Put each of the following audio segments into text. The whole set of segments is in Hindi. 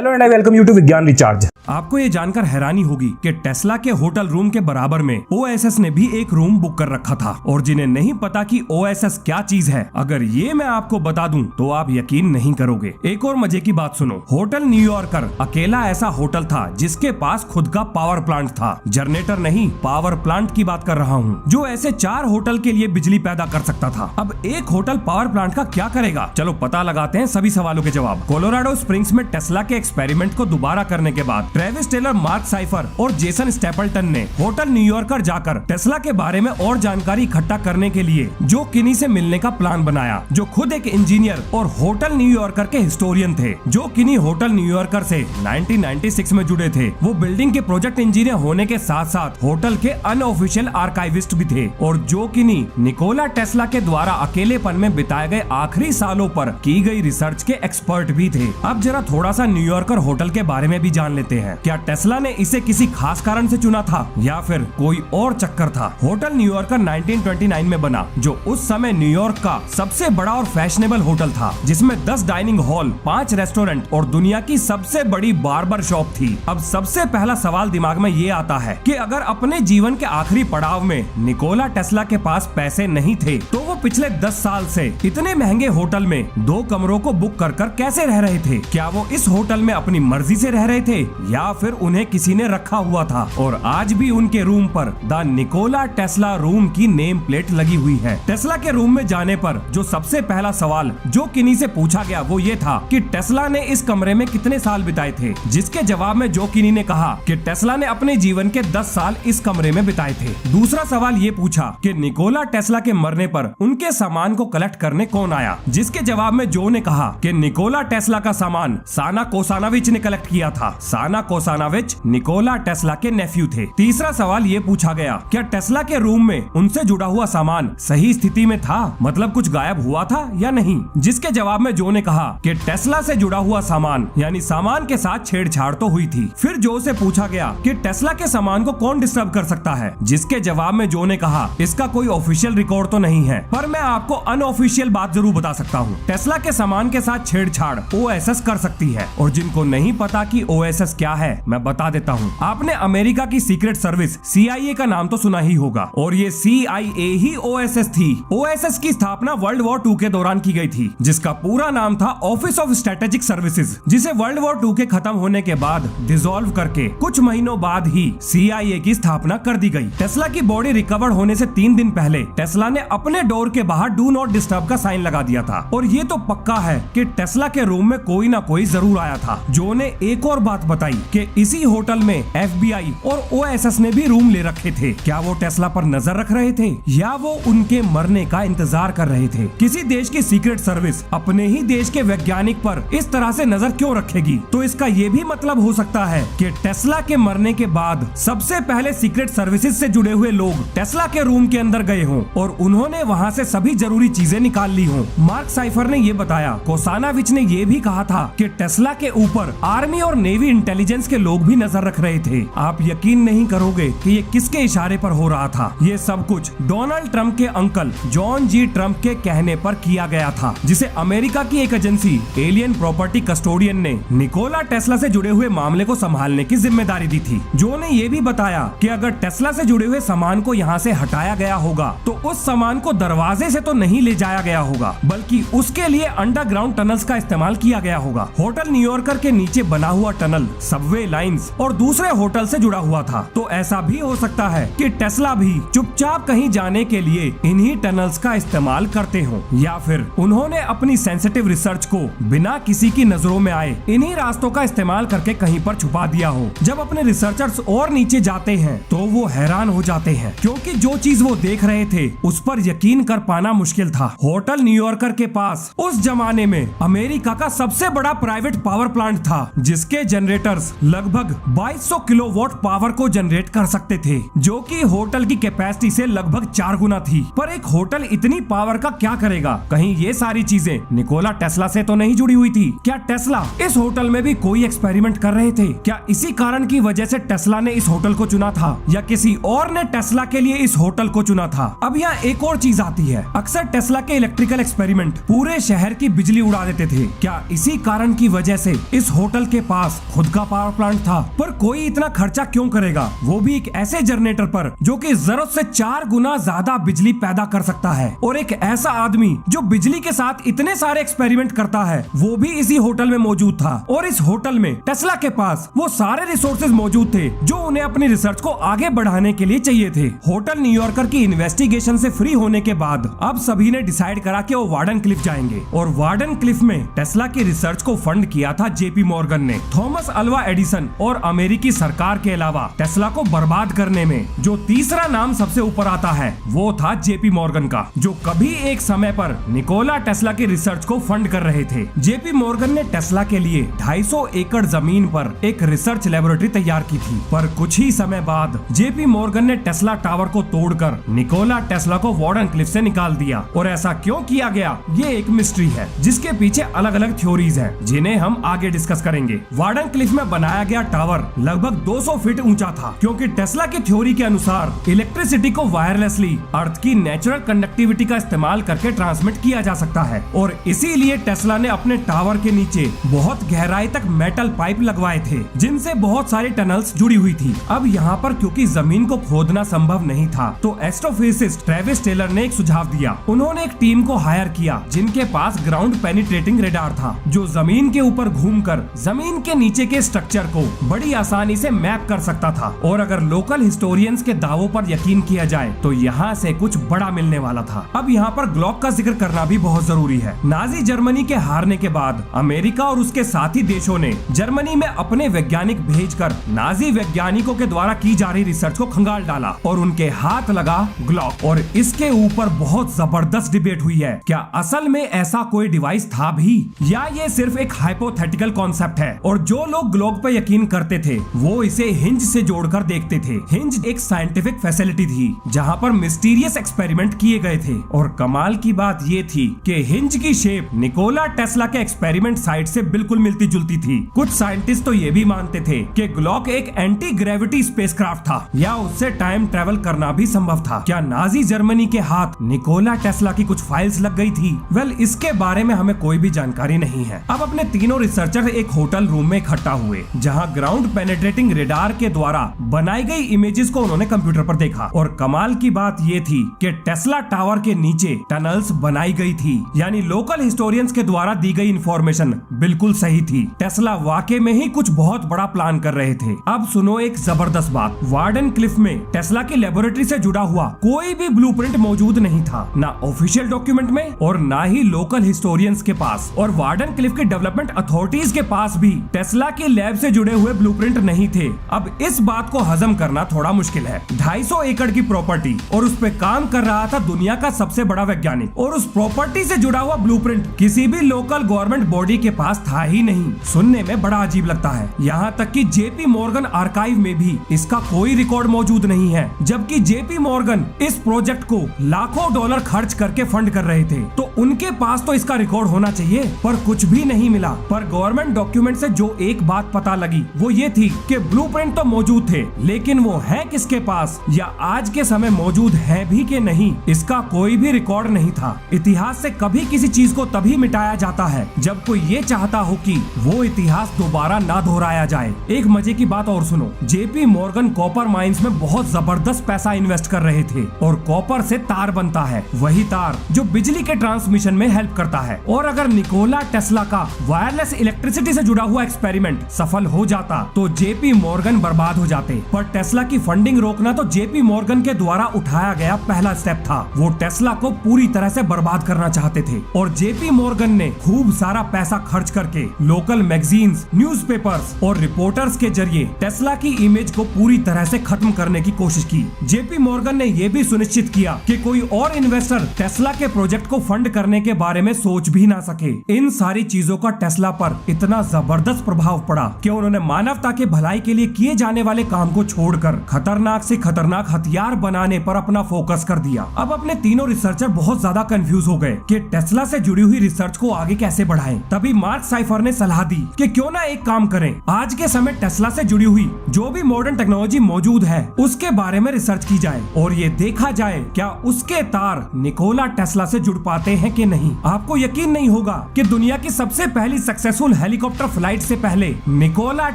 Hello and I welcome you to Vigyan Recharge. आपको ये जानकर हैरानी होगी कि टेस्ला के होटल रूम के बराबर में OSS ने भी एक रूम बुक कर रखा था। और जिन्हें नहीं पता कि OSS क्या चीज है, अगर ये मैं आपको बता दूं तो आप यकीन नहीं करोगे। एक और मजे की बात सुनो, होटल न्यूयॉर्कर अकेला ऐसा होटल था जिसके पास खुद का पावर प्लांट था। जनरेटर नहीं, पावर प्लांट की बात कर रहा हूँ, जो ऐसे 4 होटल के लिए बिजली पैदा कर सकता था। अब एक होटल पावर प्लांट का क्या करेगा, चलो पता लगाते हैं सभी सवालों के जवाब। कोलोराडो स्प्रिंग्स में टेस्ला के एक्सपेरिमेंट को दोबारा करने के बाद ट्रेविस टेलर, मार्क साइफर और जेसन स्टेपल्टन ने होटल न्यूयॉर्कर जाकर टेस्ला के बारे में और जानकारी इकट्ठा करने के लिए जो किनी से मिलने का प्लान बनाया, जो खुद एक इंजीनियर और होटल न्यूयॉर्कर के हिस्टोरियन थे। जो किनी होटल न्यूयॉर्कर से 1996 में जुड़े थे। वो बिल्डिंग के प्रोजेक्ट इंजीनियर होने के साथ साथ होटल के अनऑफिशियल आर्काइविस्ट भी थे। और जो किनी निकोला टेस्ला के द्वारा अकेलेपन में बिताए गए आखिरी सालों पर की गई रिसर्च के एक्सपर्ट भी थे। अब जरा थोड़ा सा न्यूयॉर्कर होटल के बारे में भी जान लेते हैं। क्या टेस्ला ने इसे किसी खास कारण से चुना था या फिर कोई और चक्कर था? होटल न्यूयॉर्कर 1929 में बना, जो उस समय न्यूयॉर्क का सबसे बड़ा और फैशनेबल होटल था, जिसमें 10 डाइनिंग हॉल, 5 रेस्टोरेंट और दुनिया की सबसे बड़ी बार्बर शॉप थी। अब सबसे पहला सवाल दिमाग में ये आता है कि अगर अपने जीवन के आखिरी पड़ाव में निकोला टेस्ला के पास पैसे नहीं थे, तो वो पिछले 10 साल से इतने महंगे होटल में 2 कमरों को बुक कर कैसे रह रहे थे? क्या वो इस होटल में अपनी मर्जी से रह रहे थे या फिर उन्हें किसी ने रखा हुआ था? और आज भी उनके रूम पर द निकोला टेस्ला रूम की नेम प्लेट लगी हुई है। टेस्ला के रूम में जाने पर जो सबसे पहला सवाल जो किनी से पूछा गया वो ये था कि टेस्ला ने इस कमरे में कितने साल बिताए थे, जिसके जवाब में जो किनी ने कहा कि टेस्ला ने अपने जीवन के 10 साल इस कमरे में बिताए थे। दूसरा सवाल ये पूछा कि निकोला टेस्ला के मरने पर उनके सामान को कलेक्ट करने कौन आया, जिसके जवाब में जो ने कहा कि निकोला टेस्ला का सामान साना कोसानाविच ने कलेक्ट किया था। साना कोसानाविच निकोला टेस्ला के नेफ्यू थे। तीसरा सवाल ये पूछा गया, क्या टेस्ला के रूम में उनसे जुड़ा हुआ सामान सही स्थिति में था, मतलब कुछ गायब हुआ था या नहीं, जिसके जवाब में जो ने कहा कि टेस्ला से जुड़ा हुआ सामान यानी सामान के साथ छेड़छाड़ तो हुई थी। फिर जो से पूछा गया कि टेस्ला के सामान को कौन डिस्टर्ब कर सकता है, जिसके जवाब में जो ने कहा इसका कोई ऑफिशियल रिकॉर्ड तो नहीं है, पर मैं आपको अनऑफिशियल बात जरूर बता सकता हूँ। टेस्ला के सामान के साथ छेड़छाड़ OSS कर सकती है। और जिनको नहीं पता कि OSS क्या है, मैं बता देता हूँ। आपने अमेरिका की सीक्रेट सर्विस CIA का नाम तो सुना ही होगा, और ये CIA ही OSS थी। OSS की स्थापना वर्ल्ड वॉर 2 के दौरान की गई थी, जिसका पूरा नाम था ऑफिस ऑफ स्ट्रेटेजिक सर्विसेज, जिसे वर्ल्ड वॉर 2 के खत्म होने के बाद डिसॉल्व करके कुछ महीनों बाद ही CIA की स्थापना कर दी गई। टेस्ला की बॉडी रिकवर होने से 3 दिन पहले टेस्ला ने अपने डोर के बाहर डू नॉट डिस्टर्ब का साइन लगा दिया था। और ये तो पक्का है कि टेस्ला के रूम में कोई ना कोई जरूर आया था। जो ने एक और बात बताई कि इसी होटल में FBI और OSS ने भी रूम ले रखे थे। क्या वो टेस्ला पर नजर रख रहे थे या वो उनके मरने का इंतजार कर रहे थे? किसी देश की सीक्रेट सर्विस अपने ही देश के वैज्ञानिक पर इस तरह से नजर क्यों रखेगी? तो इसका ये भी मतलब हो सकता है कि टेस्ला के मरने के बाद सबसे पहले सीक्रेट सर्विसेज से जुड़े हुए लोग टेस्ला के रूम के अंदर गए हों और उन्होंने वहाँ से सभी जरूरी चीजें निकाल ली हों। मार्क साइफर ने ये बताया। कोसानाविच ने ये भी कहा था कि टेस्ला के ऊपर आर्मी और नेवी इंटेलिजेंस के लोग भी नजर रख रहे थे। आप यकीन नहीं करोगे कि ये किसके इशारे पर हो रहा था। ये सब कुछ डोनाल्ड ट्रंप के अंकल जॉन जी ट्रंप के कहने पर किया गया था, जिसे अमेरिका की एक एजेंसी एलियन प्रॉपर्टी कस्टोडियन ने निकोला टेस्ला से जुड़े हुए मामले को संभालने की जिम्मेदारी दी थी। जो ने ये भी बताया कि अगर टेस्ला से जुड़े हुए सामान को यहाँ से हटाया गया होगा तो उस सामान को दरवाजे से तो नहीं ले जाया गया होगा, बल्कि उसके लिए अंडरग्राउंड टनल्स का इस्तेमाल किया गया होगा। होटल न्यूयॉर्कर के नीचे बना हुआ टनल सबवे लाइंस और दूसरे होटल से जुड़ा हुआ था। तो ऐसा भी हो सकता है कि टेस्ला भी चुपचाप कहीं जाने के लिए इन्हीं टनल्स का इस्तेमाल करते हो, या फिर उन्होंने अपनी सेंसिटिव रिसर्च को बिना किसी की नजरों में आए इन्हीं रास्तों का इस्तेमाल करके कहीं पर छुपा दिया हो। जब अपने रिसर्चर्स और नीचे जाते हैं तो वो हैरान हो जाते हैं, क्योंकि जो चीज वो देख रहे थे उस पर यकीन कर पाना मुश्किल था। होटल न्यूयॉर्कर के पास उस जमाने में अमेरिका का सबसे बड़ा प्राइवेट पावर प्लांट था, जिसके जनरेटर्स लगभग 2200 किलोवाट पावर को जनरेट कर सकते थे, जो कि होटल की कैपेसिटी से लगभग 4 गुना थी। पर एक होटल इतनी पावर का क्या करेगा? कहीं ये सारी चीजें निकोला टेस्ला से तो नहीं जुड़ी हुई थी? क्या टेस्ला इस होटल में भी कोई एक्सपेरिमेंट कर रहे थे? क्या इसी कारण की वजह से टेस्ला ने इस होटल को चुना था, या किसी और ने टेस्ला के लिए इस होटल को चुना था? अब यहाँ एक और चीज आती है। अक्सर टेस्ला के इलेक्ट्रिकल एक्सपेरिमेंट पूरे शहर की बिजली उड़ा देते थे। क्या इसी कारण की वजह से इस होटल के पास खुद का पावर प्लांट था, पर कोई इतना खर्चा क्यों करेगा, वो भी एक ऐसे जनरेटर पर जो कि जरूरत से 4 गुना ज्यादा बिजली पैदा कर सकता है। और एक ऐसा आदमी जो बिजली के साथ इतने सारे एक्सपेरिमेंट करता है, वो भी इसी होटल में मौजूद था। और इस होटल में टेस्ला के पास वो सारे रिसोर्सेज मौजूद थे जो उन्हें अपनी रिसर्च को आगे बढ़ाने के लिए चाहिए थे। होटल न्यूयॉर्कर की इन्वेस्टिगेशन से फ्री होने के बाद अब सभी ने डिसाइड करा कि वो वार्डन क्लिफ जाएंगे। और वार्डन क्लिफ में टेस्ला की रिसर्च को फंड किया था जेपी मॉर्गन ने। थॉमस अल्वा एडिसन और अमेरिकी सरकार के अलावा टेस्ला को बर्बाद करने में जो तीसरा नाम सबसे ऊपर आता है वो था जेपी मॉर्गन का, जो कभी एक समय पर निकोला टेस्ला की रिसर्च को फंड कर रहे थे। जेपी मॉर्गन ने टेस्ला के लिए 250 एकड़ जमीन पर एक रिसर्च लेबोरेटरी तैयार की थी, पर कुछ ही समय बाद जेपी मॉर्गन ने टेस्ला टावर को तोड़कर निकोला टेस्ला को वार्डन क्लिफ से निकाल दिया। और ऐसा क्यों किया गया, ये एक मिस्ट्री है जिसके पीछे अलग अलग थ्योरीज हैं, जिन्हें हम आगे डिस्कस करेंगे। वार्डन क्लिफ में बनाया गया टावर लगभग 200 फीट ऊंचा था, क्योंकि टेस्ला की थ्योरी के अनुसार इलेक्ट्रिसिटी को वायरलेसली अर्थ की नेचुरल कंडक्टिविटी का इस्तेमाल करके ट्रांसमिट किया जा सकता है। और इसीलिए टेस्ला ने अपने टावर के नीचे बहुत गहराई तक मेटल पाइप लगवाए थे, जिनसे बहुत सारी टनल्स जुड़ी हुई थी। अब यहाँ पर क्योंकि जमीन को खोदना संभव नहीं था, तो एस्ट्रोफिजिसिस्ट ट्रेविस टेलर ने एक सुझाव दिया। उन्होंने एक टीम को हायर किया जिनके पास ग्राउंड पेनिट्रेटिंग रेडार था, जो जमीन के ऊपर घूमकर जमीन के नीचे के स्ट्रक्चर को बड़ी आसानी से मैप कर सकता था। और अगर लोकल हिस्टोरियंस के दावों पर यकीन किया जाए तो यहाँ से कुछ बड़ा मिलने वाला था। अब यहाँ पर ग्लॉक का जिक्र करना भी बहुत जरूरी है। नाजी जर्मनी के हारने के बाद अमेरिका और उसके साथी देशों ने जर्मनी में अपने वैज्ञानिक भेजकर नाजी वैज्ञानिकों के द्वारा की जा रही रिसर्च को खंगाल डाला और उनके हाथ लगा ग्लॉक। और इसके ऊपर बहुत जबरदस्त डिबेट हुई है, क्या असल में ऐसा कोई डिवाइस था भी या ये सिर्फ एक हाइपोथेटिकल कॉन्सेप्ट है। और जो लोग ग्लॉक पे यकीन करते थे वो इसे हिंज से जोड़कर देखते थे। हिंज एक साइंटिफिक फैसिलिटी थी जहाँ पर मिस्टीरियस एक्सपेरिमेंट किए गए थे। और कमाल की बात ये थी कि हिंज की शेप निकोला टेस्ला के एक्सपेरिमेंट साइट से बिल्कुल मिलती जुलती थी। कुछ साइंटिस्ट तो ये भी मानते थे कि ग्लॉक एक एंटी ग्रेविटी स्पेसक्राफ्ट था या उससे टाइम ट्रेवल करना भी संभव था। क्या नाजी जर्मनी के हाथ निकोला टेस्ला की कुछ फाइल्स लग गई थी? वेल, इसके बारे में हमें कोई भी जानकारी नहीं है। अब अपने तीनों रिसर्चर एक होटल रूम में इकट्ठा हुए, जहां ग्राउंड पेनिट्रेटिंग रेडार के द्वारा बनाई गई इमेजेस को उन्होंने कंप्यूटर पर देखा। और कमाल की बात ये थी कि टेस्ला टावर के नीचे टनल्स बनाई गई थी, यानी लोकल हिस्टोरियंस के द्वारा दी गई इंफॉर्मेशन बिल्कुल सही थी। टेस्ला वाकई में ही कुछ बहुत बड़ा प्लान कर रहे थे। अब सुनो एक जबरदस्त बात, वार्डन क्लिफ में टेस्ला की लेबोरेटरी से जुड़ा हुआ कोई भी ब्लूप्रिंट मौजूद नहीं था, ना ऑफिशियल डॉक्यूमेंट में और ना ही लोकल हिस्टोरियंस के पास। और वार्डन क्लिफ की डेवलपमेंट अथॉरिटीज के पास भी टेस्ला की लैब से जुड़े हुए ब्लूप्रिंट नहीं थे। अब इस बात को हजम करना थोड़ा मुश्किल है। 250 एकड़ की प्रॉपर्टी और उस पे काम कर रहा था दुनिया का सबसे बड़ा वैज्ञानिक, और उस प्रॉपर्टी से जुड़ा हुआ ब्लूप्रिंट किसी भी लोकल गवर्नमेंट बॉडी के पास था ही नहीं। सुनने में बड़ा अजीब लगता है। यहाँ तक कि जेपी मॉर्गन आर्काइव में भी इसका कोई रिकॉर्ड मौजूद नहीं है, जबकि जेपी मॉर्गन इस प्रोजेक्ट को लाखों डॉलर खर्च करके फंड कर रहे थे, तो उनके पास तो इसका रिकॉर्ड होना चाहिए। पर कुछ भी नहीं मिला। पर गवर्नमेंट डॉक्यूमेंट से जो एक बात पता लगी वो ये थी कि ब्लूप्रिंट तो मौजूद थे, लेकिन वो है किसके पास या आज के समय मौजूद है भी कि नहीं, इसका कोई भी रिकॉर्ड नहीं था। इतिहास से कभी किसी चीज को तभी मिटाया जाता है जब कोई ये चाहता हो कि वो इतिहास दोबारा ना दोहराया जाए। एक मजे की बात और सुनो, जेपी मॉर्गन कॉपर माइंस में बहुत जबरदस्त पैसा इन्वेस्ट कर रहे थे। और कॉपर से तार बनता है, वही तार जो बिजली के ट्रांसमिशन में हेल्प करता है। और अगर निकोला टेस्ला का वायरलेस इलेक्ट्रिसिटी से जुड़ा हुआ एक्सपेरिमेंट सफल हो जाता तो जेपी मॉर्गन बर्बाद हो जाते। पर टेस्ला की फंडिंग रोकना तो जेपी मॉर्गन के द्वारा उठाया गया पहला स्टेप था। वो टेस्ला को पूरी तरह से बर्बाद करना चाहते थे। और जेपी मॉर्गन ने खूब सारा पैसा खर्च करके लोकल मैगजीन्स, न्यूज़पेपर्स और रिपोर्टर्स के जरिए टेस्ला की इमेज को पूरी तरह से खत्म करने की कोशिश की। जेपी मॉर्गन ने यह भी सुनिश्चित किया कि कोई और इन्वेस्टर टेस्ला के प्रोजेक्ट को फंड करने के बारे में सोच भी ना सके। इन सारी चीजों का टेस्ला पर इतना जबरदस्त प्रभाव पड़ा कि उन्होंने मानवता के भलाई के लिए किए जाने वाले काम को छोड़कर खतरनाक से खतरनाक हथियार बनाने पर अपना फोकस कर दिया। अब अपने तीनों रिसर्चर बहुत ज्यादा कंफ्यूज हो गए कि टेस्ला से जुड़ी हुई रिसर्च को आगे कैसे बढ़ाएं। तभी मार्क साइफर ने सलाह दी कि क्यों ना एक काम करें, आज के समय टेस्ला से जुड़ी हुई जो भी मॉडर्न टेक्नोलॉजी मौजूद है उसके बारे में रिसर्च की जाए और ये देखा जाए क्या उसके तार निकोला टेस्ला से जुड़ पाते हैं कि नहीं। आपको यकीन नहीं होगा कि दुनिया की सबसे पहली सक्सेसफुल सक्सेसफुल हेलीकॉप्टर फ्लाइट से पहले निकोला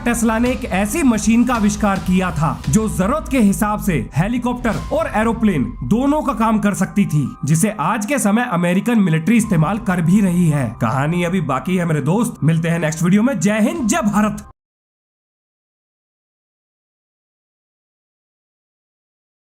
टेस्ला ने एक ऐसी मशीन का आविष्कार किया था जो जरूरत के हिसाब से हेलीकॉप्टर और एरोप्लेन दोनों का काम कर सकती थी, जिसे आज के समय अमेरिकन मिलिट्री इस्तेमाल कर भी रही है। कहानी अभी बाकी है मेरे दोस्त, मिलते हैं नेक्स्ट वीडियो में। जय हिंद, जय भारत।